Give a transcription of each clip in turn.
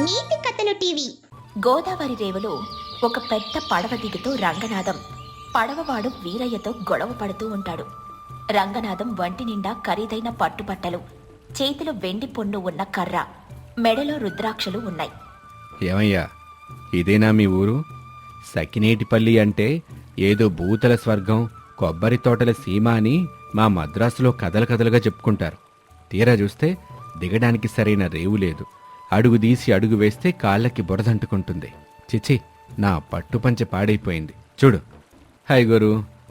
నీతి కథలు టీవీ. గోదావరి రేవులో ఒక పెద్ద పడవ దిగుతూ రంగనాథం పడవవాడు వీరయ్యతో గొడవ పడుతూ ఉంటాడు. రంగనాథం వంటి నిండా ఖరీదైన పట్టుబట్టలు, చేతిలో వెండి పొన్ను ఉన్న కర్ర, మెడలో రుద్రాక్షలు ఉన్నాయి. ఏమయ్యా, ఇదేనా మీ ఊరు? సకినేటిపల్లి అంటే ఏదో భూతల స్వర్గం, కొబ్బరి తోటల సీమ అని మా మద్రాసులో కథలుగా చెప్పుకుంటారు. తీరా చూస్తే దిగడానికి సరైన రేవు లేదు. అడుగు తీసి అడుగు వేస్తే కాళ్ళకి బురదంటుకుంటుంది. చిచి, నా పట్టుపంచె పాడైపోయింది. చూడు. హై గురు,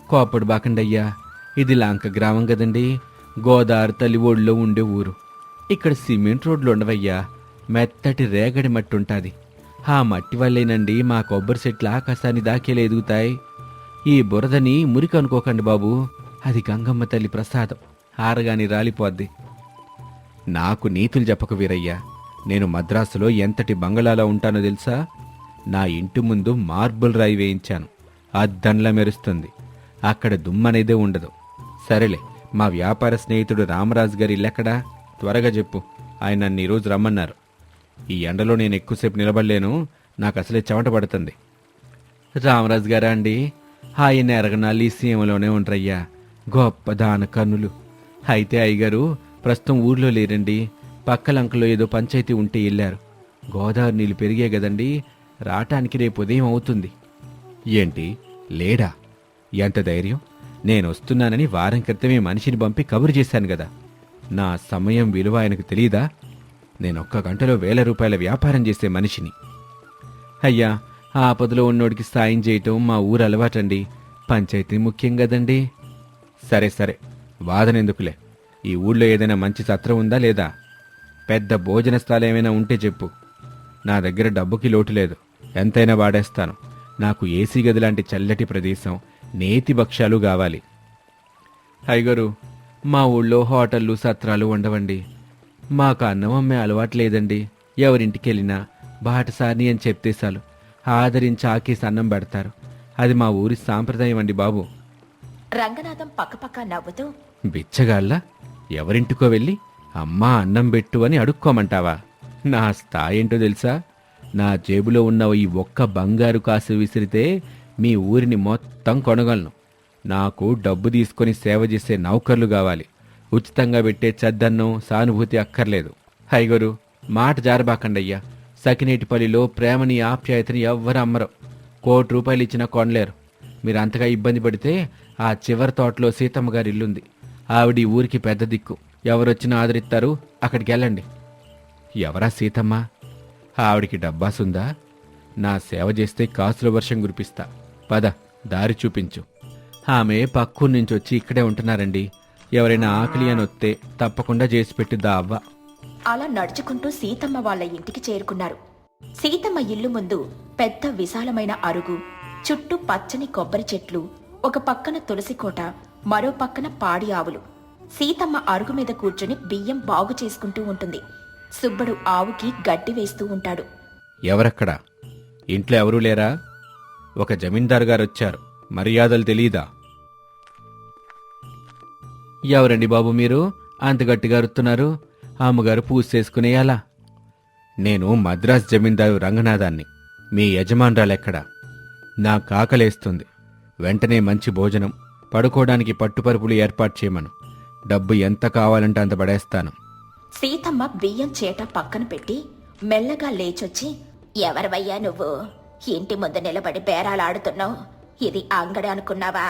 కోపడు బాకండయ్యా. ఇది లంక గ్రామం కదండి, గోదావరి తల్లి ఒళ్ళో ఉండే ఊరు. ఇక్కడ సిమెంట్ రోడ్లు ఉండవయ్యా, మెత్తటి రేగడి మట్టి ఉంటుంది. ఆ మట్టి వల్లేనండి మా కొబ్బరి చెట్లు ఆకాశాన్ని దాకేలా ఎదుగుతాయి. ఈ బురదని మురికి అనుకోకండి బాబు, అది గంగమ్మ తల్లి ప్రసాదం, ఆరగాని రాలిపోద్ది. నాకు నీతులు చెప్పక వీరయ్యా. నేను మద్రాసులో ఎంతటి బంగళాలో ఉంటానో తెలుసా? నా ఇంటి ముందు మార్బుల్ రాయి వేయించాను, అద్దంలా మెరుస్తుంది. అక్కడ దుమ్మనేదే ఉండదు. సరేలే, మా వ్యాపార స్నేహితుడు రామరాజు గారి ఇల్లెక్కడా? త్వరగా చెప్పు, ఆయన నన్ను ఈరోజు రమ్మన్నారు. ఈ ఎండలో నేను ఎక్కువసేపు నిలబడలేను, నాకు అసలే చెమట పడుతుంది. రామరాజు గారా అండి? ఆయన ఎరగనాళ్ళు ఈ సీమలోనే ఉండరయ్యా, గొప్ప దాన కన్నులు. అయితే అయ్యగారు ప్రస్తుతం ఊర్లో లేరండి, పక్కలంకలో ఏదో పంచాయతీ ఉంటే వెళ్ళారు. గోదావరి నీళ్ళు పెరిగే కదండి, రావటానికి రేపు ఉదయం అవుతుంది. ఏంటి, లేడా? ఎంత ధైర్యం! నేను వస్తున్నానని వారం క్రితమే మనిషిని పంపి కబురు చేశాను కదా. నా సమయం విలువ ఆయనకు తెలీదా? నేను 1 గంటలో 1000 రూపాయల వ్యాపారం చేసే మనిషిని. అయ్యా, ఆపదలో ఉన్నోడికి సాయం చేయటం మా ఊరు అలవాటండి, పంచాయతీ ముఖ్యం కదండి. సరే సరే, వాదనెందుకులే. ఈ ఊళ్ళో ఏదైనా మంచి సత్రం ఉందా లేదా? పెద్ద భోజన స్థలం ఏమైనా ఉంటే చెప్పు. నా దగ్గర డబ్బుకి లోటు లేదు, ఎంతైనా వాడేస్తాను. నాకు ఏసీ గది లాంటి చల్లటి ప్రదేశం, నేతి భక్ష్యాలు కావాలి. హైగరు, మా ఊళ్ళో హోటళ్ళు సత్రాలు ఉండవండి. మాకు అన్నం అమ్మే అలవాటు లేదండి. ఎవరింటికెళ్ళినా బాటసాని అని చెప్తే చాలు, ఆదరించి ఆకేసి అన్నం పెడతారు. అది మా ఊరి సాంప్రదాయం అండి బాబు. రంగనాథం పక్కపక్క నవ్వుతూ, బిచ్చగాళ్ళ ఎవరింటికో వెళ్ళి అమ్మా అన్నం పెట్టు అని అడుక్కోమంటావా? నా స్థాయేంటో తెలుసా? నా జేబులో ఉన్న ఈ ఒక్క బంగారు కాసు విసిరితే మీ ఊరిని మొత్తం కొనగలను. నాకు డబ్బు తీసుకొని సేవ చేసే నౌకర్లు కావాలి. ఉచితంగా పెట్టే చద్దన్నం సానుభూతి అక్కర్లేదు. హైగోరు, మాట జారబాకండయ్యా. సకినేటిపల్లిలో ప్రేమని ఆప్యాయతని ఎవ్వరు అమ్మరు. 1 కోటి రూపాయలు ఇచ్చినా కొనలేరు. మీరు అంతగా ఇబ్బంది పడితే ఆ చివరి తోటలో సీతమ్మ గారి ఇల్లుంది. ఆవిడ ఈ ఊరికి పెద్ద దిక్కు, ఎవరొచ్చినా ఆదరిస్తారు. అక్కడికి వెళ్ళండి. ఎవరా సీతమ్మ? ఆవిడికి డబ్బాసుందా? నా సేవ చేస్తే కాసుల వర్షం కురిపిస్తా. పద, దారి చూపించు. ఆమె పక్కూరు నుంచి వచ్చి ఇక్కడే ఉంటున్నారండి. ఎవరైనా ఆకలి అని వస్తే తప్పకుండా చేసి పెట్టిద్దా అవ్వ. అలా నడుచుకుంటూ సీతమ్మ వాళ్ళ ఇంటికి చేరుకున్నారు. సీతమ్మ ఇల్లు ముందు పెద్ద విశాలమైన అరుగు, చుట్టూ పచ్చని కొబ్బరి చెట్లు, ఒక పక్కన తులసి కోట, మరో పక్కన పాడి ఆవులు. సీతమ్మ అరుగు మీద కూర్చుని బియ్యం బాగు చేసుకుంటూ ఉంటుంది. సుబ్బడు ఆవుకి గడ్డి వేస్తూ ఉంటాడు. ఎవరక్కడా? ఇంట్లో ఎవరూ లేరా? ఒక జమీందారు గారొచ్చారు, మర్యాదలు తెలీదా? ఎవరండి బాబు మీరు అంత గట్టిగా అరుస్తున్నారు? అమ్మగారు పూజ చేసుకునేయాలా? నేను మద్రాస్ జమీందారు రంగనాథాన్ని. మీ యజమానురాలెక్కడా? నా కాకలేస్తుంది. వెంటనే మంచి భోజనం, పడుకోవడానికి పట్టుపరుపులు ఏర్పాటు చేయమను. డబ్బు ఎంత కావాలంటే అంత పడేస్తాను. సీతమ్మ బియ్యం చేట పక్కన పెట్టి మెల్లగా లేచొచ్చి, ఎవరివయ్యా నువ్వు? ఇంటి ముందు నిలబడి బేరాలాడుతున్నావు. ఇది అంగడి అనుకున్నావా?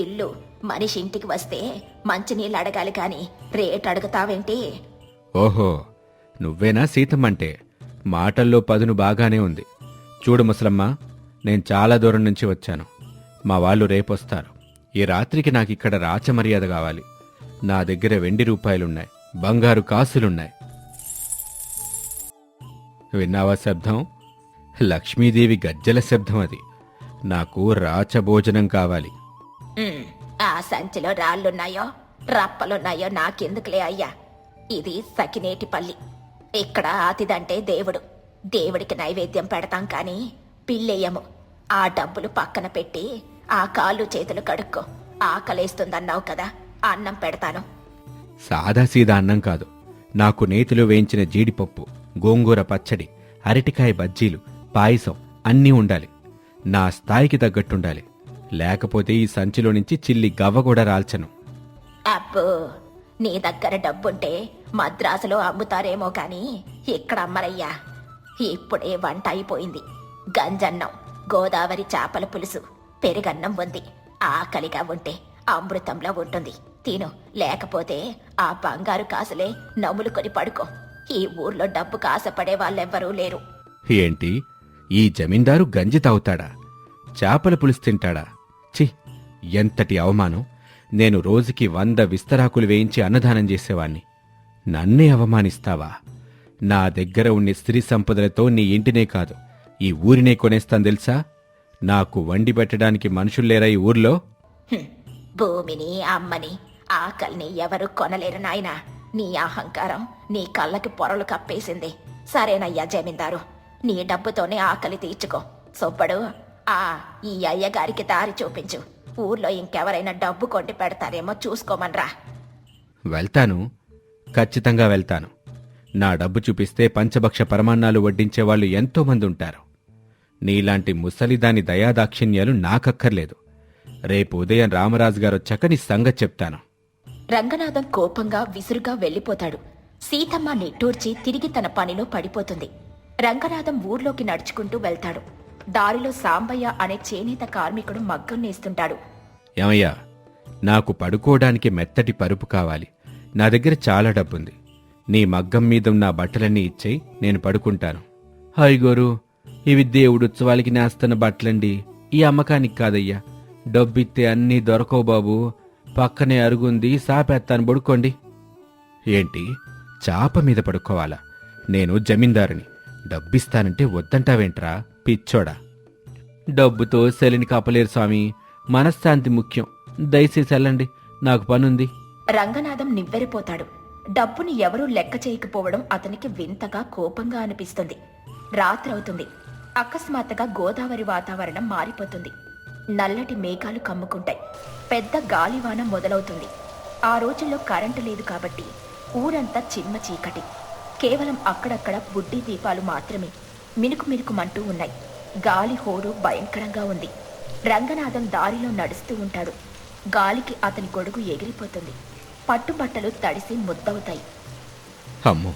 ఇల్లు. మనిషి ఇంటికి వస్తే మంచినీళ్ళు అడగాలి కాని రేట్ అడుగుతావేంటి? ఓహో, నువ్వేనా సీతమ్మంటే? మాటల్లో పదును బాగానే ఉంది. చూడు ముసలమ్మ, నేను చాలా దూరం నుంచి వచ్చాను. మా వాళ్ళు రేపొస్తారు. ఈ రాత్రికి నాకిక్కడ రాచమర్యాద కావాలి. నా దగ్గర వెండి రూపాయలున్నాయి, బంగారు కాసులున్నాయి. విన్నావా శబ్దం? లక్ష్మీదేవి గజ్జల శబ్దం అది. నాకు రాచభోజనం కావాలి. ఆ సంచిలో రాళ్ళున్నాయో రప్పలున్నాయో నాకెందుకులే అయ్యా. ఇది సకినేటిపల్లి. ఇక్కడ ఆతిదంటే దేవుడు. దేవుడికి నైవేద్యం పెడతాం కాని పిల్లెయ్యము. ఆ డబ్బులు పక్కన పెట్టి ఆ కాళ్ళు చేతులు కడుక్కో. ఆకలేస్తుందన్నావు కదా, అన్నం పెడతాను. సాదాసీదా అన్నం కాదు, నాకు నేతిలో వేయించిన జీడిపప్పు, గోంగూర పచ్చడి, అరటికాయ బజ్జీలు, పాయసం అన్నీ ఉండాలి. నా స్థాయికి తగ్గట్టుండాలి. లేకపోతే ఈ సంచిలో నుంచి చిల్లి గవ్వ కూడా రాల్చను. అబ్బో, నీ దగ్గర డబ్బుంటే మద్రాసులో అమ్ముతారేమో కాని ఇక్కడ అమ్మరయ్యా. ఇప్పుడే వంట అయిపోయింది. గంజన్నం, గోదావరి చేపల పులుసు, పెరుగన్నం ఉంది. ఆకలిగా ఉంటే అమృతంలో ఉంటుంది. తిను, లేకపోతే ఆ బంగారు కాసులే నములుకొని పడుకో. ఈ ఊర్లో డబ్బు కాసపడే వాళ్ళెవ్వరూ లేరు. ఏంటి, ఈ జమీందారు గంజి తాగుతాడా? చేపల పులుసు తింటాడా? ఛీ, ఎంతటి అవమానం! నేను రోజుకి 100 విస్తరాకులు వేయించి అన్నదానం చేసేవాణ్ణి. నన్నే అవమానిస్తావా? నా దగ్గర ఉన్న స్త్రీ సంపదలతో నీ ఇంటినే కాదు, ఈ ఊరినే కొనేస్తాను తెలుసా? నాకు వండి పెట్టడానికి మనుషుల్లేరా ఈ ఊర్లో? భూమిని, అమ్మని, ఆకలిని ఎవరు కొనలేరు నాయనా. నీ అహంకారం నీ కళ్ళకి పొరలు కప్పేసింది. సరేనయ్యా జమీందారు, నీ డబ్బుతోనే ఆకలి తీర్చుకో. సుబ్బడు, ఈ అయ్యగారికి దారి చూపించు. ఊర్లో ఇంకెవరైనా డబ్బు కొండి పెడతారేమో చూసుకోమన్రా. వెళ్తాను, ఖచ్చితంగా వెళ్తాను. నా డబ్బు చూపిస్తే పంచభక్ష పరమాన్నాలు వడ్డించేవాళ్లు ఎంతోమంది ఉంటారు. నీలాంటి ముసలిదాని దయాదాక్షిణ్యాలు నాకక్కర్లేదు. రేపు ఉదయం రామరాజు గారొచ్చాక నీ సంగతి చెప్తాను. రంగనాథం కోపంగా విసురుగా వెళ్లిపోతాడు. సీతమ్మ నిట్టూర్చి తిరిగి తన పనిలో పడిపోతుంది. రంగనాథం ఊర్లోకి నడుచుకుంటూ వెళ్తాడు. దారిలో సాంబయ్య అనే చేనేత కార్మికుడు మగ్గం నేస్తుంటాడు. ఏమయ్యా, నాకు పడుకోవడానికి మెత్తటి పరుపు కావాలి. నా దగ్గర చాలా డబ్బుంది. నీ మగ్గం మీద నా బట్టలన్నీ ఇచ్చేయి, నేను పడుకుంటాను. హాయిగోరు, ఇవి దేవుడుత్సవాలకి నేస్తున్న బట్టలండి, ఈ అమ్మకానికి కాదయ్యా. డబ్బిస్తే అన్నీ దొరకవు బాబు. పక్కనే అరుగుంది, సాపేత్తాను, పడుకోండి. ఏంటి, చాప మీద పడుకోవాలా? నేను జమీందారుని. డబ్బిస్తానంటే వద్దంటావేంట్రా పిచ్చోడా? డబ్బుతో సెలిని కాపలేరు స్వామి, మనశ్శాంతి ముఖ్యం. దయచేసి వెళ్ళండి, నాకు పనుంది. రంగనాథం నివ్వెరపోతాడు. డబ్బుని ఎవరూ లెక్క చేయకపోవడం అతనికి వింతగా కోపంగా అనిపిస్తుంది. రాత్రవుతుంది. అకస్మాత్తుగా గోదావరి వాతావరణం మారిపోతుంది. నల్లటి మేఘాలు కమ్ముకుంటాయి. పెద్ద గాలివాన మొదలవుతుంది. ఆ రోజుల్లో కరెంటు లేదు కాబట్టి ఊరంతా చిమ్మ చీకటి. కేవలం అక్కడక్కడ బుడ్డి దీపాలు మాత్రమే మినుకు మినుకుమంటూ ఉన్నాయి. గాలి హోరు భయంకరంగా ఉంది. రంగనాథం దారిలో నడుస్తూ ఉంటాడు. గాలికి అతని గొడుగు ఎగిరిపోతుంది. పట్టుబట్టలు తడిసి ముద్దవుతాయి. అమ్మో,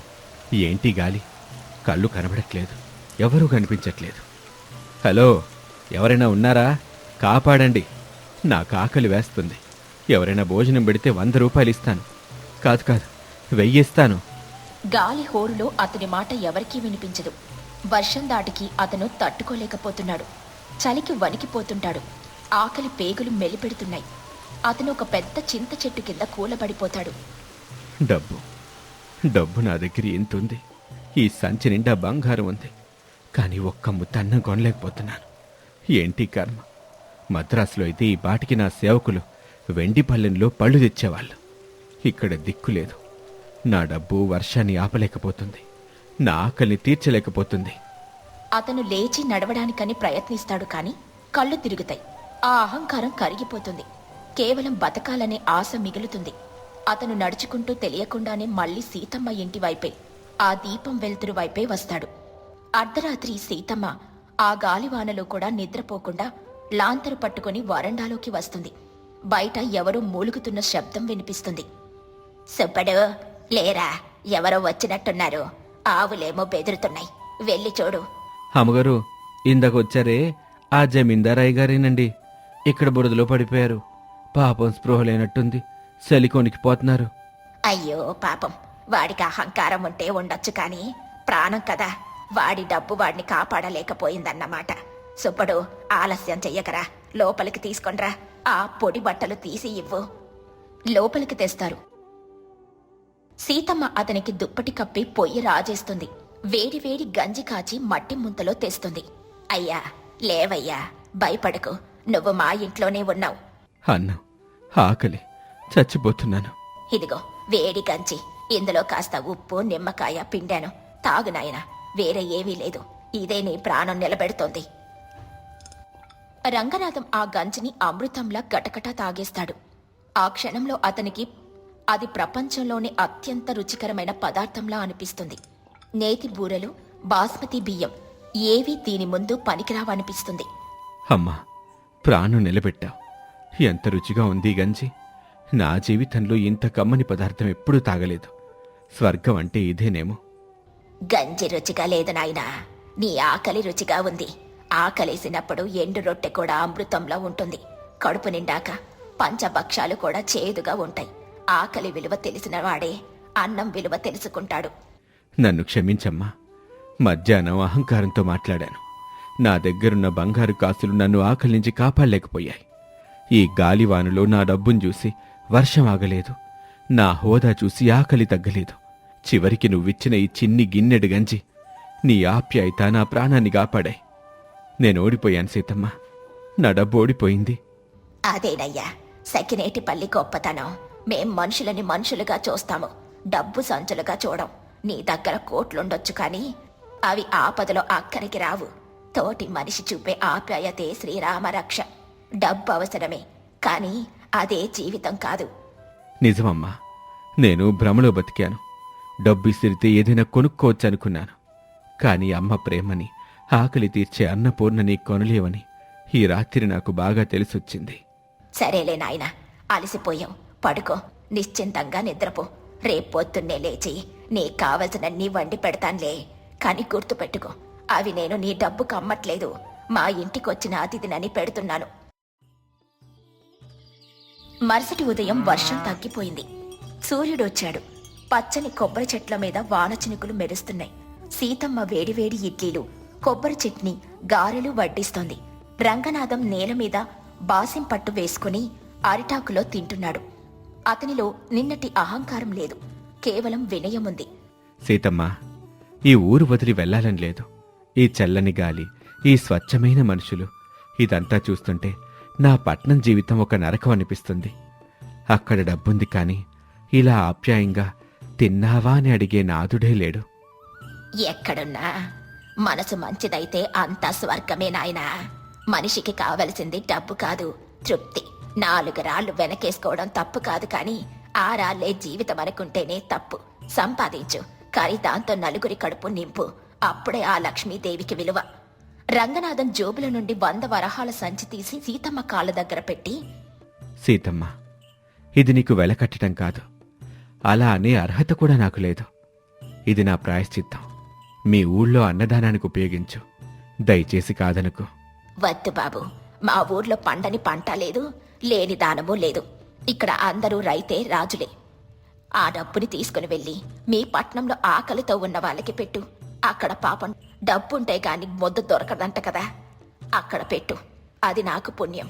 ఏంటి గాలి? కళ్ళు కనబడట్లేదు, ఎవరూ కనిపించట్లేదు. హలో, ఎవరైనా ఉన్నారా? కాపాడండి, నాకు ఆకలి వేస్తుంది. ఎవరైనా భోజనం పెడితే 100 రూపాయలు ఇస్తాను. కాదు కాదు, 1000 ఇస్తాను. గాలి హోరులో అతని మాట ఎవరికీ వినిపించదు. వర్షం దాటికి అతను తట్టుకోలేకపోతున్నాడు. చలికి వణికిపోతుంటాడు. ఆకలి పేగులు మెలిపెడుతున్నాయి. అతను ఒక పెద్ద చింత చెట్టు కింద కూలబడిపోతాడు. డబ్బు నా దగ్గర ఎంతుంది? ఈ సంచి నిండా బంగారం ఉంది, కానీ ఒక్క ముద్ద అన్నం కొనలేకపోతున్నాను. ఏంటి కర్మ! మద్రాసులో అయితే ఈ బాటికి నా సేవకులు వెండి పల్లెంలో పళ్ళు తెచ్చేవాళ్ళు. ఇక్కడ దిక్కులేదు. నా డబ్బు వర్షాన్ని ఆపలేకపోతుంది, నా ఆకలిని తీర్చలేకపోతుంది. అతను లేచి నడవడానికని ప్రయత్నిస్తాడు. కాని కళ్ళు తిరుగుతాయి. ఆ అహంకారం కరిగిపోతుంది. కేవలం బతకాలనే ఆశ మిగులుతుంది. అతను నడుచుకుంటూ తెలియకుండానే మళ్లీ సీతమ్మ ఇంటి వైపే, ఆ దీపం వెలుతురు వైపే వస్తాడు. అర్ధరాత్రి సీతమ్మ ఆ గాలివానలో కూడా నిద్రపోకుండా లాంతరు పట్టుకుని వరండాలోకి వస్తుంది. బయట ఎవరో మూలుగుతున్న శబ్దం వినిపిస్తుంది. సుబ్బడు, లేరా? ఎవరో వచ్చినట్టున్నారు. ఆవులేమో బెదురుతున్నాయి, వెళ్ళి చూడు. అమ్మగారు, ఇందాకొచ్చారే ఆ జమీందారయ్య గారేనండి. ఇక్కడ బురదలో పడిపోయారు. పాపం స్పృహ లేనట్టుంది, చలికొనికి పోతున్నారు. అయ్యో పాపం, వాడికి అహంకారం ఉంటే ఉండొచ్చు కాని ప్రాణం కదా, వాడి డబ్బు వాడిని కాపాడలేకపోయిందన్నమాట. సుబ్బడు, ఆలస్యం చెయ్యకరా, లోపలికి తీసుకొనిరా. ఆ పొడి బట్టలు తీసి ఇవ్వు. లోపలికి తెస్తారు. సీతమ్మ అతనికి దుప్పటి కప్పి పొయ్యి రాజేస్తుంది. వేడివేడి గంజి కాచి మట్టి ముంతలో తెస్తుంది. అయ్యా, లేవయ్యా, భయపడకు, నువ్వు మా ఇంట్లోనే ఉన్నావు. అన్నం, ఆకలి, చచ్చిపోతున్నాను. ఇదిగో వేడి గంజి, ఇందులో కాస్త ఉప్పు, నిమ్మకాయ పిండాను. తాగు నాయనా, వేరే ఏమీ లేదు. ఇదే నీ ప్రాణం నిలబెడుతోంది. రంగనాథం ఆ గంజిని అమృతంలా గటగటా తాగేస్తాడు. ఆ క్షణంలో అతనికి అది ప్రపంచంలోనే అత్యంత రుచికరమైన పదార్థంలా అనిపిస్తుంది. నేతి బూరెలు, బాస్మతి బియ్యం ఏవీ దీని ముందు పనికిరావనిపిస్తుంది. అమ్మా, ప్రాణం నిలబెట్టావు. ఎంత రుచిగా ఉంది ఈ గంజి. నా జీవితంలో ఇంత కమ్మని పదార్థం ఎప్పుడూ తాగలేదు. స్వర్గం అంటే ఇదేనేమో. గంజి రుచిగా లేదు నాయనా, నీ ఆకలి రుచిగా ఉంది. ఆకలేసినప్పుడు ఎండు రొట్టె కూడా అమృతంలో ఉంటుంది. కడుపు నిండాక పంచభక్షాలు కూడా చేదుగా ఉంటాయి. ఆకలి విలువ తెలిసిన వాడే అన్నం విలువ తెలుసుకుంటాడు. నన్ను క్షమించమ్మా. మధ్యాహ్నం అహంకారంతో మాట్లాడాను. నా దగ్గరున్న బంగారు కాసులు నన్ను ఆకలి నుంచి కాపాడలేకపోయాయి. ఈ గాలివానులో నా డబ్బును చూసి వర్షం ఆగలేదు. నా హోదా చూసి ఆకలి తగ్గలేదు. చివరికి నువ్విచ్చిన ఈ చిన్ని గిన్నెడు గంజి, నీ ఆప్యాయత నా ప్రాణాన్ని కాపాడాయి. నేను ఓడిపోయాను సీతమ్మ. నా డబ్బు ఓడిపోయింది. అదేనయ్యా సకినేటి పల్లి గొప్పతనం. మేం మనుషులని మనుషులుగా చూస్తాము, డబ్బు సంచులుగా చూడం. నీ దగ్గర కోట్లుండొచ్చు కానీ అవి ఆపదలో అక్కడికి రావు. తోటి మనిషి చూపే ఆప్యాయతే శ్రీరామరక్ష. డబ్బు అవసరమే, కానీ అదే జీవితం కాదు. నిజమమ్మా, నేను భ్రమలో బతికాను. డబ్బు ఇసిరితే ఏదైనా కొనుక్కోవచ్చనుకున్నాను. కాని అమ్మ ప్రేమని, ఆకలి తీర్చే అన్నపూర్ణని కొనలేవని ఈ రాత్రి నాకు బాగా తెలిసొచ్చింది. సరేలే నాయనా, అలసిపోయావు, పడుకో, నిశ్చింతంగా నిద్రపో. రేపొద్దున్నే లేచి నీకు కావలసినన్నీ వండి పెడతాన్లే. కాని గుర్తుపెట్టుకో, అవి నేను నీ డబ్బుకు అమ్మట్లేదు, మా ఇంటికొచ్చిన అతిథినని పెడుతున్నాను. మరుసటి ఉదయం వర్షం తగ్గిపోయింది. సూర్యుడొచ్చాడు. పచ్చని కొబ్బరి చెట్ల మీద వాన చినుకులు మెరుస్తున్నాయి. సీతమ్మ వేడివేడి ఇడ్లీలు, కొబ్బరి చట్నీ, గారెలు వడ్డిస్తోంది. రంగనాథం నేల మీద బాసిం పట్టు వేసుకుని అరిటాకులో తింటున్నాడు. అతనిలో నిన్నటి అహంకారం లేదు, కేవలం వినయముంది. సీతమ్మ, ఈ ఊరు వదిలి వెళ్లాలని లేదు. ఈ చల్లని గాలి, ఈ స్వచ్ఛమైన మనుషులు, ఇదంతా చూస్తుంటే నా పట్నం జీవితం ఒక నరకం అనిపిస్తుంది. అక్కడ డబ్బుంది కాని ఇలా ఆప్యాయంగా తిన్నావా అని అడిగే నాథుడే లేడు. ఎక్కడున్నా మనసు మంచిదైతే అంతా స్వర్గమే నాయనా. మనిషికి కావలసింది డబ్బు కాదు, తృప్తి. 4 రాళ్లు వెనకేసుకోవడం తప్పు కాదు, కాని ఆ రాళ్లే జీవితం అనుకుంటేనే తప్పు. సంపాదించు, కానీ దాంతో నలుగురి కడుపు నింపు. అప్పుడే ఆ లక్ష్మీదేవికి విలువ. రంగనాథం జోబుల నుండి 100 వరహాల సంచి తీసి సీతమ్మ కాళ్ళ దగ్గర పెట్టి, సీతమ్మ, ఇది నీకు వెల కట్టడం కాదు. అలా అనే అర్హత కూడా నాకు లేదు. ఇది నా ప్రాయశ్చిత్తం. మీ ఊళ్ళో అన్నదానానికి ఉపయోగించు. దయచేసి కాదనుకో. వద్దు బాబు, మా ఊర్లో పండని పంట లేదు, లేని దానమూ లేదు. ఇక్కడ అందరూ రైతే రాజులే. ఆ డబ్బుని తీసుకుని వెళ్ళి మీ పట్నంలో ఆకలితో ఉన్న వాళ్ళకి పెట్టు. అక్కడ పాపం డబ్బుంటే గాని మొద్దు దొరకదంట కదా, అక్కడ పెట్టు. అది నాకు పుణ్యం.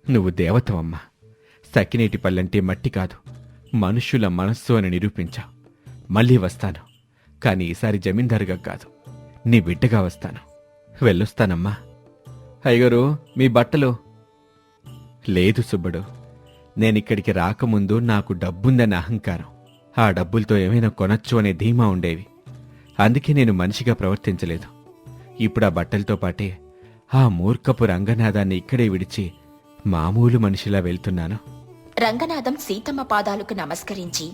నువ్వు దేవతవమ్మా. సకినేటి పల్లంటే మట్టి కాదు, మనుష్యుల మనస్సు అని నిరూపించావు. మళ్ళీ వస్తాను, కాని ఈసారి జమీందారుగా కాదు, నీ బిడ్డగా వస్తాను. వెళ్ళొస్తానమ్మా. అయ్యగారు, మీ బట్టలు. లేదు సుబ్బడు, నేనిక్కడికి రాకముందు నాకు డబ్బుందన్న అహంకారం, ఆ డబ్బులతో ఏమైనా కొనొచ్చు అనే ధీమా ఉండేవి. అందుకే నేను మనిషిగా ప్రవర్తించలేదు. ఇప్పుడు ఆ బట్టలతో పాటే ఆ మూర్ఖపు రంగనాథాన్ని ఇక్కడే విడిచి మామూలు మనిషిలా వెళ్తున్నాను. రంగనాథం సీతమ్మ పాదాలకు నమస్కరించి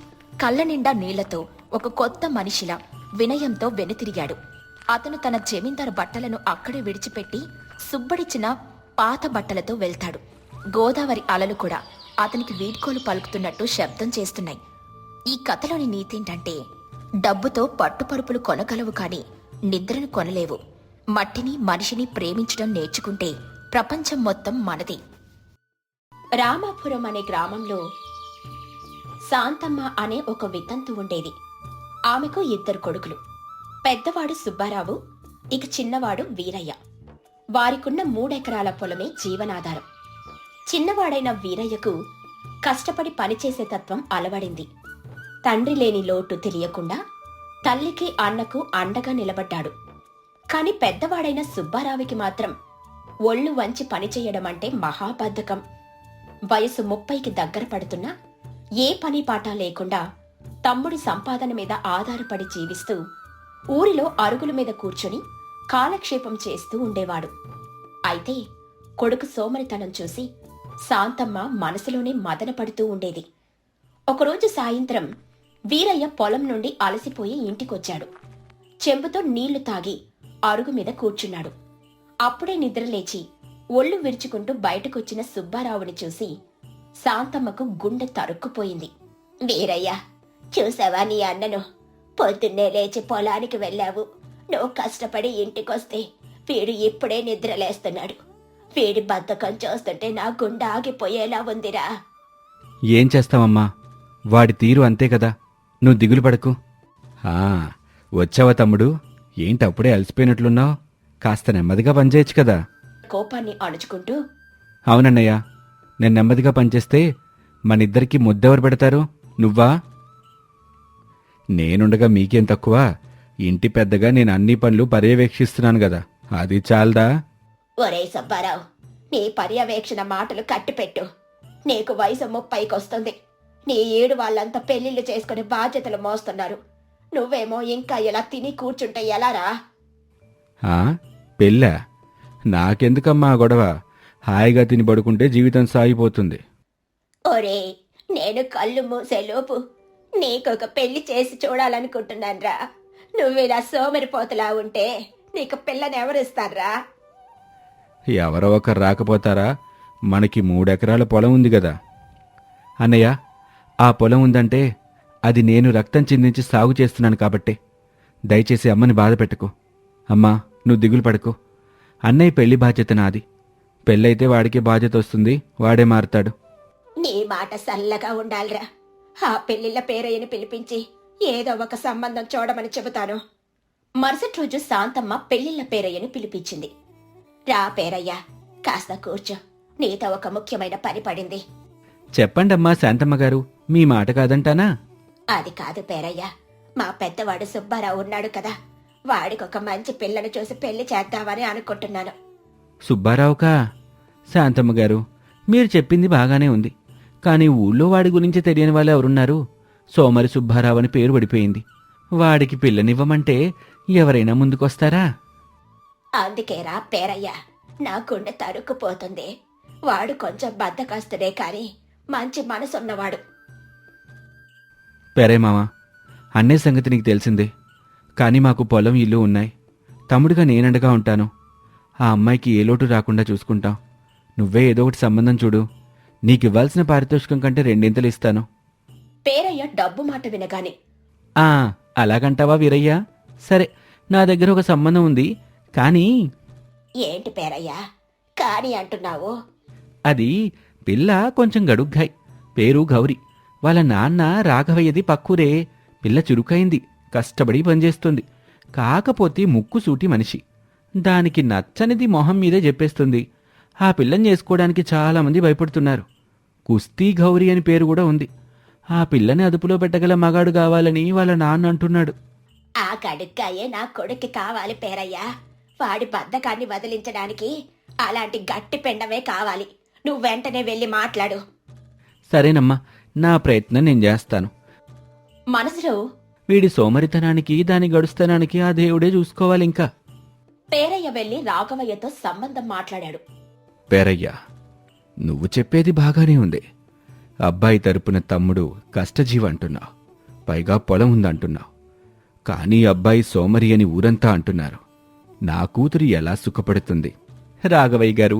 కళ్ళ నిండా నీళ్లతో ఒక కొత్త మనిషిలా వినయంతో వెనుతిరిగాడు. అతను తన జమీందారు బట్టలను అక్కడే విడిచిపెట్టి సుబ్బడిచ్చిన పాత బట్టలతో వెళ్తాడు. గోదావరి అలలు కూడా అతనికి వీడ్కోలు పలుకుతున్నట్టు శబ్దం చేస్తున్నాయి. ఈ కథలోని నీతేంటంటే, డబ్బుతో పట్టుపరుపులు కొనగలవు కాని నిద్రను కొనలేవు. మట్టిని మనిషిని ప్రేమించడం నేర్చుకుంటే ప్రపంచం మొత్తం మనది. రామాపురం అనే గ్రామంలో శాంతమ్మ అనే ఒక వితంతు ఉండేది. ఆమెకు 2 కొడుకులు. పెద్దవాడు సుబ్బారావు, ఇక చిన్నవాడు వీరయ్య. వారికున్న 3 ఎకరాల పొలమే జీవనాధారం. చిన్నవాడైన వీరయ్యకు కష్టపడి పనిచేసే తత్వం అలవడింది. తండ్రి లేని లోటు తెలియకుండా తల్లికి అన్నకు అండగా నిలబడ్డాడు. కాని పెద్దవాడైన సుబ్బారావుకి మాత్రం ఒళ్ళు వంచి పనిచేయడం అంటే మహాబద్ధకం. వయసు 30కి దగ్గర పడుతున్నా ఏ పని పాట లేకుండా తమ్ముడి సంపాదన మీద ఆధారపడి జీవిస్తూ ఊరిలో అరుగుల మీద కూర్చొని కాలక్షేపం చేస్తూ ఉండేవాడు. అయితే కొడుకు సోమరితనం చూసి శాంతమ్మ మనసులోనే మదన పడుతూ ఉండేది. ఒకరోజు సాయంత్రం వీరయ్య పొలం నుండి అలసిపోయి ఇంటికొచ్చాడు. చెంబుతో నీళ్లు తాగి అరుగు మీద కూర్చున్నాడు. అప్పుడే నిద్రలేచి ఒళ్ళు విరుచుకుంటూ బయటకొచ్చిన సుబ్బారావుని చూసి శాంతమ్మకు గుండె తరుక్కుపోయింది. వీరయ్య, చూసావా నీ అన్నను? పొద్దున్నే లేచి పొలానికి వెళ్ళావు. నువ్వు కష్టపడి ఇంటికొస్తే వీడు ఇప్పుడే నిద్రలేస్తున్నాడు. వీడి బద్ధకం చూస్తుంటే నా గుండె ఆగిపోయేలా ఉందిరా. ఏం చేస్తావమ్మా, వాడి తీరు అంతే కదా, నువ్వు దిగులు పడకు. వచ్చావా తమ్ముడు? ఏంటప్పుడే అలసిపోయినట్లున్నావు? కాస్త నెమ్మదిగా పనిచేయచ్చు కదా. కోపాన్ని అణుచుకుంటూ, అవునన్నయ్య, నేను నెమ్మదిగా పనిచేస్తే మనిద్దరికీ ముద్దెవరు పెడతారు? నువ్వా? నేనుండగా మీకేం తక్కువ? ఇంటి పెద్దగా నేను అన్ని పనులు పర్యవేక్షిస్తున్నాను గదా, అది చాలదా? ఒరే సుబ్బారావు, నీ పర్యవేక్షణ మాటలు కట్టిపెట్టు. నీకు వయసు 30 నీ ఏడు వాళ్ళంతా పెళ్లిళ్ళు చేసుకుని బాధ్యతలు మోస్తున్నారు. నువ్వేమో ఇంకా ఇలా తిని కూర్చుంటే ఎలారా? పెళ్ళా? నాకెందుకమ్మా గొడవ? హాయిగా తిని పడుకుంటే జీవితం సాగిపోతుంది. ఒరే, నేను కళ్ళు మూసేలోపు నీకొక పెళ్లి చేసి చూడాలనుకుంటున్నాన్రా. నువ్విలా సోమరిపోతులా ఉంటే నీకు పిల్లనెవరిస్తారా? ఎవరో ఒకరు రాకపోతారా? మనకి 3 ఎకరాల పొలం ఉంది గదా. అన్నయ్య, ఆ పొలం ఉందంటే అది నేను రక్తం చిందించి సాగు చేస్తున్నాను కాబట్టే. దయచేసి అమ్మని బాధ పెట్టుకో. అమ్మా, నువ్వు దిగులు పడకు. అన్నయ్య పెళ్లి బాధ్యత నాది. పెళ్ళైతే వాడికి బాధ్యత వస్తుంది, వాడే మారుతాడు. నీ మాట సల్లగా ఉండాలిరా. ఆ పెళ్లిళ్ళ పేరయ్యని పిలిపించి ఏదో ఒక సంబంధం చూడమని చెబుతాను. మరుసటి రోజు శాంతమ్మ పెళ్లిళ్ళ పేరయ్యని పిలిపించింది. రా పేరయ్య, కాస్త కూర్చో, నీతో ఒక ముఖ్యమైన పని పడింది. చెప్పండమ్మా శాంతమ్మ గారు, మీ మాట కాదంటానా? అది కాదు పేరయ్య, మా పెద్దవాడు సుబ్బారావు ఉన్నాడు కదా, వాడికొక మంచి పిల్లను చూసి పెళ్లి చేద్దామని అనుకుంటున్నాను. సుబ్బారావుకా? శాంతమ్మ గారు, మీరు చెప్పింది బాగానే ఉంది, కానీ ఊళ్ళో వాడి గురించి తెలియని వాళ్ళు ఎవరున్నారు? సోమరి సుబ్బారావు అని పేరు పడిపోయింది. వాడికి పిల్లనివ్వమంటే ఎవరైనా ముందుకొస్తారా? అందుకేరా పేరయ్య, నా గుండె తరుక్కుపోతుంది. వాడు కొంచెం బద్దకస్తుడే కాని మంచి మనసున్నవాడు. పెరే మావా, అన్నే సంగతి నీకు తెలిసిందే. కానీ మాకు పొలం, ఇల్లు ఉన్నాయి. తమ్ముడిగా నేనండగా ఉంటాను. ఆ అమ్మాయికి ఏ లోటు రాకుండా చూసుకుంటాం. నువ్వే ఏదో ఒకటి సంబంధం చూడు. నీకివ్వాల్సిన పారితోషికం కంటే 2 ఇస్తాను. పేరయ్య డబ్బు మాట వినగానే, అలాగంటావా వీరయ్యా? సరే, నా దగ్గర ఒక సంబంధం ఉంది, కానీ... ఏంటి పేరయ్య కాని అంటున్నావు? అది పిల్ల కొంచెం గడుగ్గాయ్. పేరు గౌరి. వాళ్ళ నాన్న రాఘవయ్యది పక్కూరే. పిల్ల చురుకైంది, కష్టపడి పనిచేస్తుంది. కాకపోతే ముక్కుసూటి మనిషి. దానికి నచ్చనిది మొహం మీదే చెప్పేస్తుంది. ఆ పిల్లని చేసుకోవడానికి చాలామంది భయపడుతున్నారు. కుస్తీ గౌరి అని పేరు కూడా ఉంది. ఆ పిల్లని అదుపులో పెట్టగల మగాడు కావాలని వాళ్ళ నాన్న అంటున్నాడు. ఆ గడుగ్గాయే నా కొడుక్కి కావాలి పేరయ్య. వాడి బద్ధకాన్ని వదిలించడానికి అలాంటి గట్టి పెండమే కావాలి. నువ్వు వెంటనే వెళ్ళి మాట్లాడు. సరేనమ్మా, నా ప్రయత్నం నేను చేస్తాను. మనసులో, వీడి సోమరితనానికి, దాని గడుస్తనానికి ఆ దేవుడే చూసుకోవాలి. ఇంకా పేరయ్య వెళ్లి రాఘవయ్యతో సంబంధం మాట్లాడాడు. పేరయ్య, నువ్వు చెప్పేది బాగానే ఉంది. అబ్బాయి తరపున తమ్ముడు కష్టజీవి అంటున్నావు, పైగా పొలం ఉందంటున్నావు. కానీ అబ్బాయి సోమరి అని ఊరంతా అంటున్నారు. నా కూతురు ఎలా సుఖపడుతుంది? రాఘవయ్య గారు,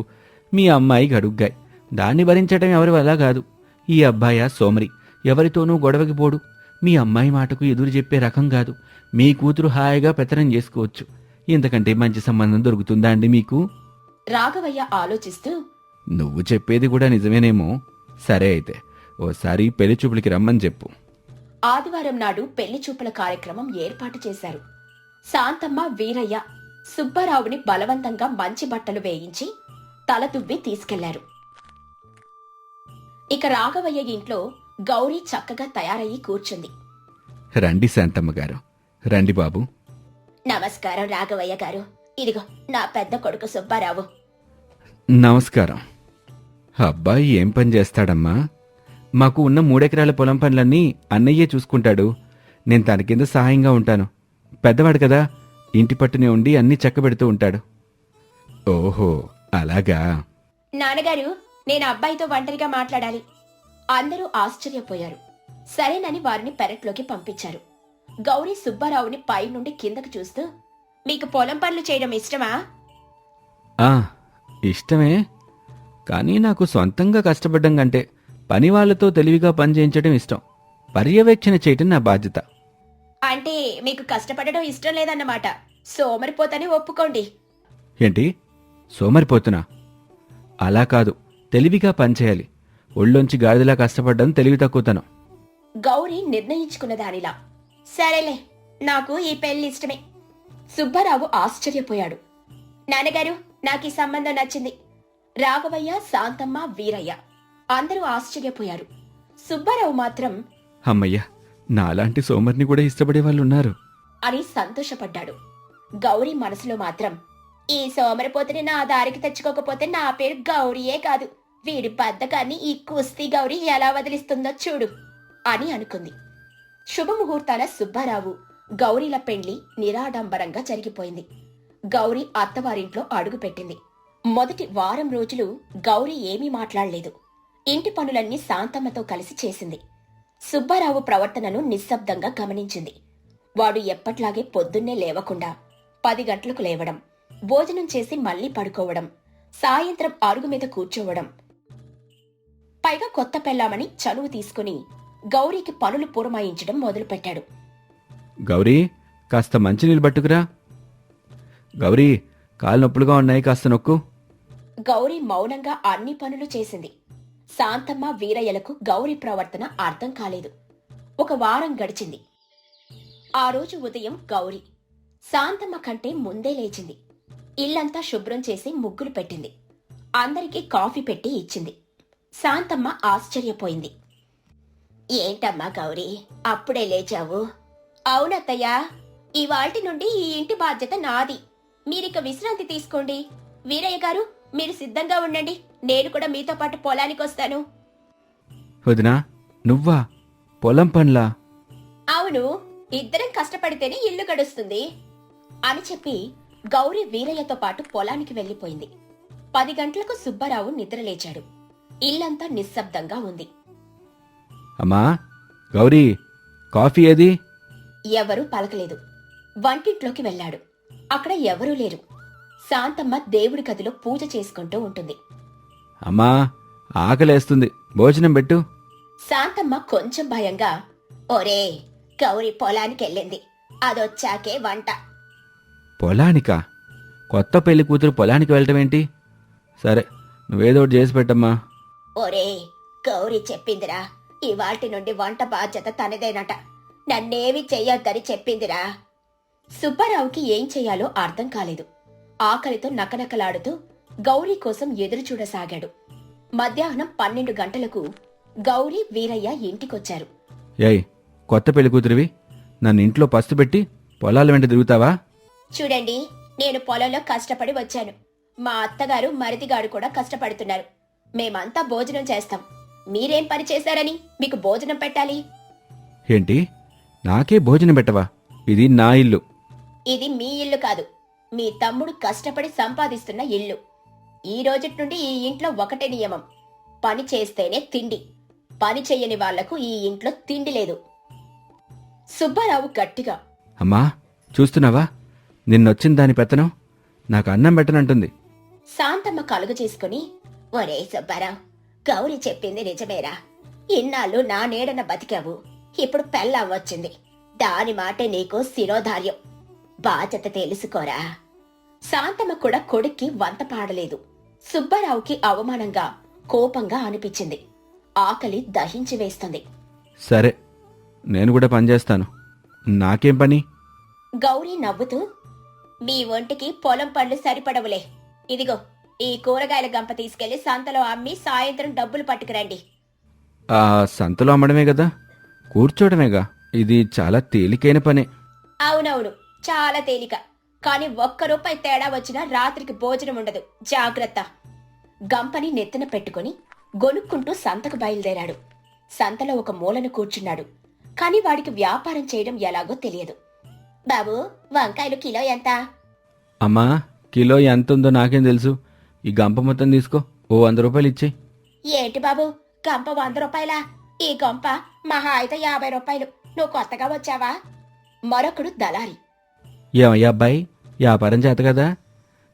మీ అమ్మాయి గడుగ్గాయ్. దాన్ని భరించటం ఎవరి వల్ల కాదు. ఈ అబ్బాయా సోమరి, ఎవరితోనూ గొడవకి పోడు. మీ అమ్మాయి మాటకు ఎదురు చెప్పే రకం కాదు. మీ కూతురు హాయిగా పెత్తనం చేసుకోవచ్చు. ఇంతకంటే మంచి సంబంధం దొరుకుతుందా అండి మీకు? రాఘవయ్య ఆలోచిస్తూ, నువ్వు చెప్పేది కూడా నిజమేనేమో. సరే అయితే ఓసారి పెళ్లి చూపులకి రమ్మని చెప్పు. ఆదివారం నాడు పెళ్లి చూపుల కార్యక్రమం ఏర్పాటు చేశారు. శాంతమ్మ, వీరయ్య సుబ్బారావుని బలవంతంగా మంచి బట్టలు వేయించి తల దువ్వి తీసుకెళ్లారు. ఇక రాఘవయ్య ఇంట్లో గౌరీ చక్కగా తయారయ్యి కూర్చుంది. రండి శాంతమ్మ గారు, రండి బాబు. నమస్కారం రాఘవయ్య గారు. ఇదిగో నా పెద్ద కొడుకు సుబ్బారావు. నమస్కారం. అబ్బాయి ఏం పని చేస్తాడమ్మా? మాకు ఉన్న 3 ఎకరాల పొలం పనులన్నీ అన్నయ్యే చూసుకుంటాడు. నేను తన కింద సహాయంగా ఉంటాను. పెద్దవాడు కదా, ఇంటి పట్టునే ఉండి అన్నీ చక్కబెడుతూ ఉంటాడు. ఓహో, అలాగా? నాన్నగారు, నేను అబ్బాయితో ఒంటరిగా మాట్లాడాలి. అందరూ ఆశ్చర్యపోయారు. సరేనని వారిని పెరట్లోకి పంపించారు. గౌరీ సుబ్బారావుని పైనుండి కిందకు చూస్తూ, మీకు పొలం పనులు చేయడం ఇష్టమా? ఆ, ఇష్టమే. కానీ నాకు సొంతంగా కష్టపడ్డం కంటే పనివాళ్లతో తెలివిగా పనిచేయించడం ఇష్టం. పర్యవేక్షణ చేయటం నా బాధ్యత. అంటే మీకు కష్టపడడం ఇష్టం లేదన్నమాట. సోమరిపోతని ఒప్పుకోండి. ఏంటి, సోమరిపోతున్నా? అలా కాదు, తెలివిగా పనిచేయాలి. ఒళ్ళొంచి గాడిదలా కష్టపడ్డం తెలివి తక్కువతనం. గౌరీ నిర్ణయించుకున్న దానిలా, సరేలే, నాకు ఈ పెళ్లి ఇష్టమే. సుబ్బారావు ఆశ్చర్యపోయాడు. నాన్నగారు, నాకు ఈ సంబంధం నచ్చింది. రాఘవయ్య, శాంతమ్మ, వీరయ్య అందరూ ఆశ్చర్యపోయారు. సుబ్బారావు మాత్రం అమ్మయ్యా, నాలాంటి సోమరిని కూడా ఇష్టపడే వాళ్ళున్నారు అని సంతోషపడ్డాడు. గౌరీ మనసులో మాత్రం, ఈ సోమరిపోతుని నా దారికి తెచ్చుకోకపోతే నా పేరు గౌరీయే కాదు, వీడి బద్ధకాన్ని ఈ కుస్తీ గౌరీ ఎలా వదిలిస్తుందో చూడు అని అనుకుంది. శుభముహూర్తాన సుబ్బారావు, గౌరీల పెండ్లి నిరాడంబరంగా జరిగిపోయింది. గౌరీ అత్తవారింట్లో అడుగుపెట్టింది. మొదటి వారం రోజులు గౌరీ ఏమీ మాట్లాడలేదు. ఇంటి పనులన్నీ శాంతమ్మతో కలిసి చేసింది. సుబ్బారావు ప్రవర్తనను నిశ్శబ్దంగా గమనించింది. వాడు ఎప్పట్లాగే పొద్దున్నే లేవకుండా 10 గంటలకు లేవడం, భోజనం చేసి మళ్లీ పడుకోవడం, సాయంత్రం అరుగు మీద కూర్చోవడం. పైగా కొత్త పెళ్ళామని చనువు తీసుకుని గౌరీకి పనులు పురమాయించడం మొదలుపెట్టాడు. గౌరీ, కాస్త మంచినీళ్ళు పట్టుకురా. గౌరీ, కాలు నొప్పులుగా ఉన్నాయి, కాస్త నొక్కు. గౌరీ మౌనంగా అన్ని పనులు చేసింది. శాంతమ్మ, వీరయ్యలకు గౌరీ ప్రవర్తన అర్థం కాలేదు. ఒక వారం గడిచింది. ఆ రోజు ఉదయం గౌరీ శాంతమ్మ కంటే ముందే లేచింది. ఇల్లంతా శుభ్రం చేసి ముగ్గులు పెట్టింది. అందరికీ కాఫీ పెట్టి ఇచ్చింది. శాంతమ్మ ఆశ్చర్యపోయింది. ఏంటమ్మా గౌరీ, అప్పుడే లేచావు? అవునత్తయ్యా, ఇవాల్టి నుండి ఈ ఇంటి బాధ్యత నాది. మీరిక విశ్రాంతి తీసుకోండి. వీరయ్య గారు, మీరు సిద్ధంగా ఉండండి, నేను కూడా మీతో పాటు పొలానికి వస్తాను. వదినా, నువ్వా? పొలం పనులా? అవును, ఇద్దరం కష్టపడితేనే ఇల్లు గడుస్తుంది అని చెప్పి గౌరీ వీరయ్యతో పాటు పొలానికి వెళ్లిపోయింది. 10 గంటలకు సుబ్బారావు నిద్రలేచాడు. ఇల్లంతా నిశ్శబ్దంగా ఉంది. అమ్మా గౌరీ, కాఫీ ఏది? ఎవరూ పలకలేదు. వంటింట్లోకి వెళ్లాడు. అక్కడ ఎవరూ లేరు. శాంతమ్మ దేవుడి గదిలో పూజ చేసుకుంటూ ఉంటుంది. అమ్మా, ఆకలేస్తుంది, భోజనం పెట్టు. శాంతమ్మ కొంచెం భయంగా, ఒరే, గౌరీ పొలానికెళ్ళింది, అదొచ్చాకే వంట. పొలానికా? కొత్త పెళ్లి కూతురు పొలానికి వెళ్ళటమేంటి? సరే, నువ్వేదో ఒకటి చేసి పెట్టమ్మా. ఒరే, గౌరీ చెప్పిందిరా, ఇవాల్టి నుండి వంట బాధ్యత తనదేనట, నన్నేవి చెయ్యొద్దని చెప్పిందిరా. సుబ్బారావుకి ఏం చెయ్యాలో అర్థం కాలేదు. ఆకలితో నకనకలాడుతూ గౌరీ కోసం ఎదురుచూడసాగాడు. మధ్యాహ్నం 12 గంటలకు గౌరీ, వీరయ్య ఇంటికొచ్చారు. ఏయ్, కొత్త పెళ్లి కూతురివి, నన్ను ఇంట్లో పస్తు పెట్టి పొలాల వెంట తిరుగుతావా? చూడండి, నేను పొలంలో కష్టపడి వచ్చాను. మా అత్తగారు, మరిదిగాడు కూడా కష్టపడుతున్నారు. మేమంతా భోజనం చేస్తాం. మీరేం పని చేశారని మీకు భోజనం పెట్టాలి? ఏంటి, నాకే భోజనం పెట్టవా? ఇది నా ఇల్లు. ఇది మీ ఇల్లు కాదు, మీ తమ్ముడు కష్టపడి సంపాదిస్తున్న ఇల్లు. ఈ రోజుటి నుండి ఈ ఇంట్లో ఒకటే నియమం, పని చేస్తేనే తిండి. పని చెయ్యని వాళ్లకు ఈ ఇంట్లో తిండి లేదు. సుబ్బారావు గట్టిగా, అమ్మా చూస్తున్నావా, నిన్నొచ్చిన దాని పెత్తనం నాకు అన్నం పెట్టనంటుంది. శాంతమ్మ కలుగు చేసుకుని, ఒరే సుబ్బారావు, గౌరీ చెప్పింది నిజమేరా. ఇన్నాళ్ళు నా నీడన బతికావు, ఇప్పుడు పెళ్ళాం వచ్చింది, దాని మాటే నీకు శిరోధార్యం. బాధ్యత తెలుసుకోరా. శాంతమ్మ కూడా కొడుక్కి వంత పాడలేదు. సుబ్బారావుకి అవమానంగా, కోపంగా అనిపించింది. ఆకలి దహించి వేస్తుంది. సరే, నేను కూడా పనిచేస్తాను. నాకేం పని? గౌరీ నవ్వుతూ, మీ ఒంటికి పొలం పళ్ళు సరిపడవులే. ఇదిగో, ఈ కూరగాయల గంప తీసుకెళ్లి సంతలో అమ్మి సాయంత్రం డబ్బులు పట్టుకురండి. ఆ సంతలో అమ్మడమే కదా, కూర్చోవడమేగా. ఇది చాలా తేలికైన పనే. అవునవును, చాలా తేలిక. కాని 1 రూపాయి తేడా వచ్చినా రాత్రికి భోజనం ఉండదు, జాగ్రత్త. గంపని నెత్తిన పెట్టుకుని గొనుక్కుంటూ సంతకు బయలుదేరాడు. సంతలో ఒక మూలన కూర్చున్నాడు. కాని వాడికి వ్యాపారం చేయడం ఎలాగో తెలియదు. బాబూ, వంకాయలు కిలో ఎంత? అమ్మా, కిలో ఎంత ఉందో నాకేం తెలుసు. ఈ గంప మొత్తం తీసుకో, ఓ 100 రూపాయలు ఇచ్చేయి. ఏంటి బాబు, గంప 100 రూపాయలా? ఈ గంప మహా అయితే 50 రూపాయలు. నువ్వు కొత్తగా వచ్చావా? మరొకడు దళారి. ఏమయ్యా అబ్బాయి, వ్యాపారం చేత కదా?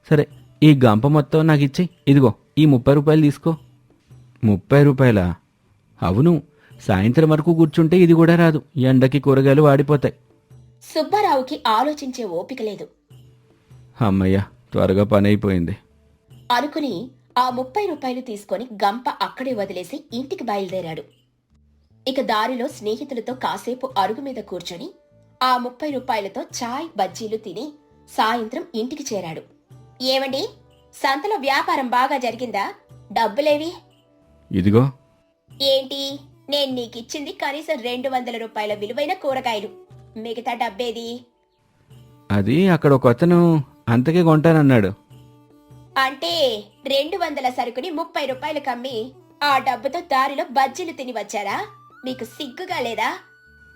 సరే, ఈ గంప మొత్తం నాకు ఇచ్చి ఇదిగో ఈ 30 రూపాయలు తీసుకో. 30 రూపాయలా? అవును, సాయంత్రం వరకు కూర్చుంటే ఇది కూడా రాదు, ఎండకి కూరగాయలు వాడిపోతాయి. సుబ్బారావుకి ఆలోచించే ఓపిక లేదు. అమ్మయ్య, త్వరగా పని అయిపోయింది అనుకుని ఆ 30 రూపాయలు తీసుకొని గంప అక్కడే వదిలేసి ఇంటికి బయలుదేరాడు. ఇక దారిలో స్నేహితులతో కాసేపు అరుగు మీద కూర్చొని ఆ 30 రూపాయలతో చాయ్ బజ్జీలు తిని సాయంత్రం ఇంటికి చేరాడు. ఏమండి, సంతలో వ్యాపారం బాగా జరిగిందా? డబ్బులేవి? ఇదిగో. ఏంటి, నేను నీకిచ్చింది కనీసం 200 రూపాయల విలువైన కూరగాయలు, మిగతా డబ్బేది? అది అక్కడ ఒక అతను అంతకే కొంటానన్నాడు. అంటే 200 సరుకుని 30 రూపాయలు కమ్మి ఆ డబ్బుతో దారిలో బజ్జీలు తిని వచ్చారా? మీకు సిగ్గుగా లేదా?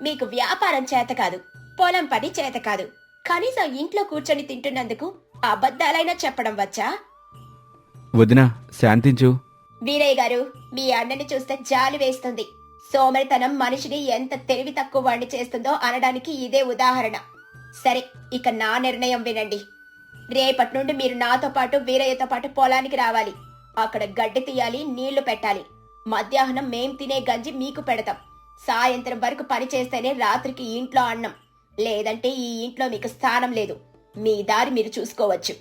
మీకు వ్యాపారం చేత కాదు, పొలం పని చేత కాదు, కనీసం ఇంట్లో కూర్చొని తింటున్నందుకు అబద్ధాలైనా చెప్పడం వచ్చా? వదినా, శాంతించు. వీరయ్య గారు, మీ అన్నని చూస్తే జాలి వేస్తుంది. సోమరితనం మనిషిని ఎంత తెలివి తక్కువ వాణ్ణి చేస్తుందో అనడానికి ఇదే ఉదాహరణ. సరే, ఇక నా నిర్ణయం వినండి. రేపటి నుండి మీరు నాతో పాటు వీరయ్యతో పాటు పొలానికి రావాలి. అక్కడ గడ్డి తీయాలి, నీళ్లు పెట్టాలి. మధ్యాహ్నం మేం తినే గంజి మీకు పెడతాం. సాయంత్రం వరకు పని చేస్తేనే రాత్రికి ఇంట్లో అన్నం, లేదంటే ఈ ఇంట్లో మీకు స్థానం లేదు. మీ దారి మీరు చూసుకోవచ్చు.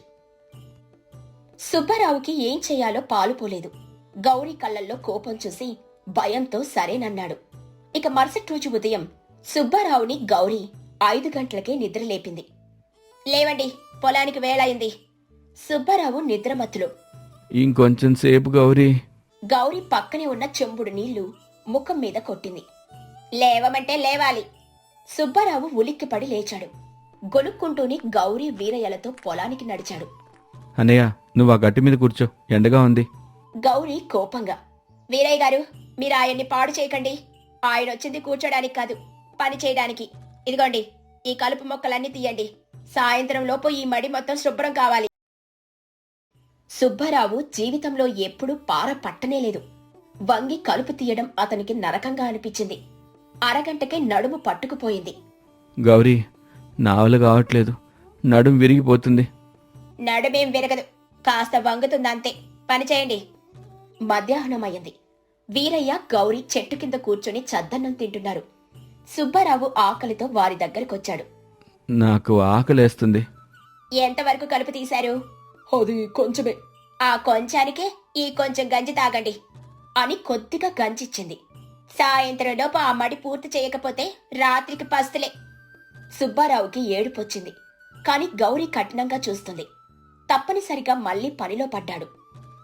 సుబ్బారావుకి ఏం చెయ్యాలో పాలుపోలేదు. గౌరీ కళ్ళల్లో కోపం చూసి భయంతో సరేనన్నాడు. ఇక మరుసటి రోజు ఉదయం సుబ్బారావుని గౌరీ 5 గంటలకే నిద్రలేపింది. లేవండి, పొలానికి వేళయింది. సుబ్బారావు నిద్రమత్తులో. ఇంకొంచెం సేపు గౌరీ. గౌరీ పక్కనే ఉన్న చెంబుడు నీళ్లు ముఖం మీద కొట్టింది. లేవమంటే లేవాలి. సుబ్బారావు ఉలిక్కిపడి లేచాడు. గొనుక్కుంటూని గౌరీ వీరయ్యలతో పొలానికి నడిచాడు. అన్నయ్య, నువ్వు ఆ గట్టి మీద కూర్చో, ఎండగా ఉంది. గౌరీ కోపంగా, వీరయ్య గారు, మీరు ఆయన్ని పాడు చేయకండి. ఆయన వచ్చింది కూర్చోడానికి కాదు, పని చేయడానికి. ఇదిగోండి, ఈ కలుపు మొక్కలన్నీ తీయండి. సాయంత్రం లోపు ఈ మడి మొత్తం శుభ్రం కావాలి. సుబ్బారావు జీవితంలో ఎప్పుడూ పార పట్టనేలేదు. వంగి కలుపు తీయడం అతనికి నరకంగా అనిపించింది. అరగంటకే నడుము పట్టుకుపోయింది. గౌరీ, నా వల్ల కావట్లేదు, నడుం విరిగిపోతుంది. నడుమేం విరగదు, కాస్త వంగుతుందంతే. పని చేయండి. మధ్యాహ్నమయ్యింది. వీరయ్య, గౌరీ చెట్టు కింద కూర్చొని చద్దన్నం తింటున్నారు. సుబ్బారావు ఆకలితో వారి దగ్గరకొచ్చాడు. నాకు ఆకలేస్తుంది. ఎంతవరకు కలుపు తీశారు? అది కొంచెమే. ఆ కొంచానికే ఈ కొంచెం గంజి తాగండి అని కొద్దిగా గంజిచ్చింది. సాయంత్రంలోపు ఆ మడి పూర్తి చేయకపోతే రాత్రికి పస్తులే. సుబ్బారావుకి ఏడుపొచ్చింది. కాని గౌరీ కఠినంగా చూస్తుంది. తప్పనిసరిగా మళ్లీ పనిలో పడ్డాడు.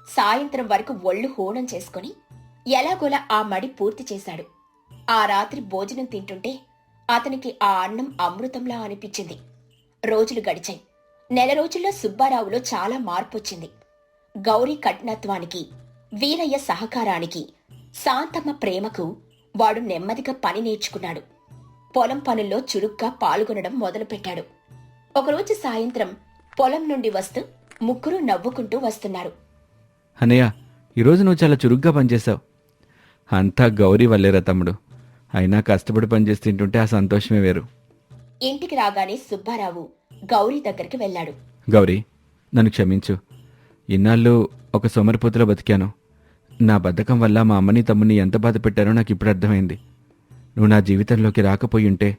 సాయంత్రం వరకు ఒళ్ళు హోనం చేసుకుని ఎలాగోలా ఆ మడి పూర్తి చేశాడు. ఆ రాత్రి భోజనం తింటుంటే అతనికి ఆ అన్నం అమృతంలా అనిపించింది. రోజులు గడిచాయి. 1 రోజుల్లో సుబ్బారావులో చాలా మార్పొచ్చింది. గౌరీ కఠినత్వానికి, వీరయ్య సహకారానికి, శాంతమ్మ ప్రేమకు వాడు నెమ్మదిగా పని నేర్చుకున్నాడు. పొలం పనుల్లో చురుగ్గా పాల్గొనడం మొదలుపెట్టాడు. ఒకరోజు సాయంత్రం పొలం నుండి వస్తూ ముగ్గురు నవ్వుకుంటూ వస్తున్నారు. అన్నయ్య, ఈరోజు నువ్వు చాలా చురుగ్గా పనిచేశావు. అంతా గౌరీ వల్లేరా తమ్ముడు. అయినా కష్టపడి పనిచేస్తుంటుంటే ఆ సంతోషమే వేరు. ఇంటికి రాగానే సుబ్బారావు గౌరీ దగ్గరికి వెళ్లాడు. గౌరీ, నన్ను క్షమించు. ఇన్నాళ్ళు ఒక సోమరిపోతులో బతికాను. నా బద్ధకం వల్ల మా అమ్మని తమ్ముని ఎంత బాధ పెట్టారో నాకు ఇప్పుడు అర్థమైంది. నువ్వు నా జీవితంలోకి రాకపోయి ఉంటే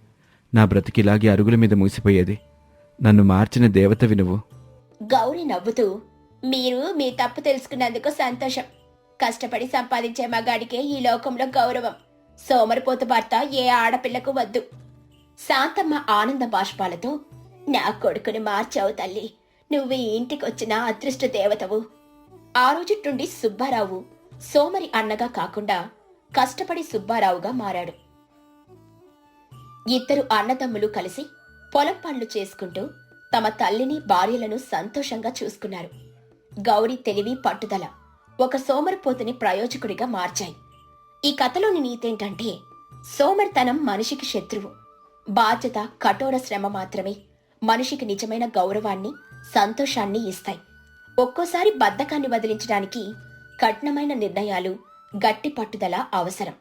నా బ్రతికిలాగే అరుగుల మీద మూసిపోయేది. నన్ను మార్చిన దేవతవి నువ్వు. గౌరీ నవ్వుతూ, మీరు మీ తప్పు తెలుసుకున్నందుకు సంతోషం. కష్టపడి సంపాదించే మగాడికే ఈ లోకంలో గౌరవం. సోమరిపోతు భర్త ఏ ఆడపిల్లకు వద్దు. శాంతమ్మ ఆనంద బాష్పాలతో, నా కొడుకుని మార్చావు తల్లి, నువ్వు ఈ ఇంటికొచ్చిన అదృష్ట దేవతవు. ఆ రోజు నుండి సుబ్బారావు సోమరి అన్నగా కాకుండా కష్టపడి సుబ్బారావుగా మారాడు. ఇద్దరు అన్నదమ్ములు కలిసి పొలం పనులు చేసుకుంటూ తమ తల్లిని, భార్యలను సంతోషంగా చూసుకున్నారు. గౌరీ తెలివి, పట్టుదల ఒక సోమరిపోతుని ప్రయోజకుడిగా మార్చాయి. ఈ కథలోని నీతేంటంటే, సోమరితనం మనిషికి శత్రువు. బాధ్యత, కఠోర శ్రమ మాత్రమే మనిషికి నిజమైన గౌరవాన్ని, సంతోషాన్ని ఇస్తాయి. ఒక్కోసారి బద్ధకాన్ని వదిలించడానికి కఠినమైన నిర్ణయాలు, గట్టి పట్టుదల అవసరం.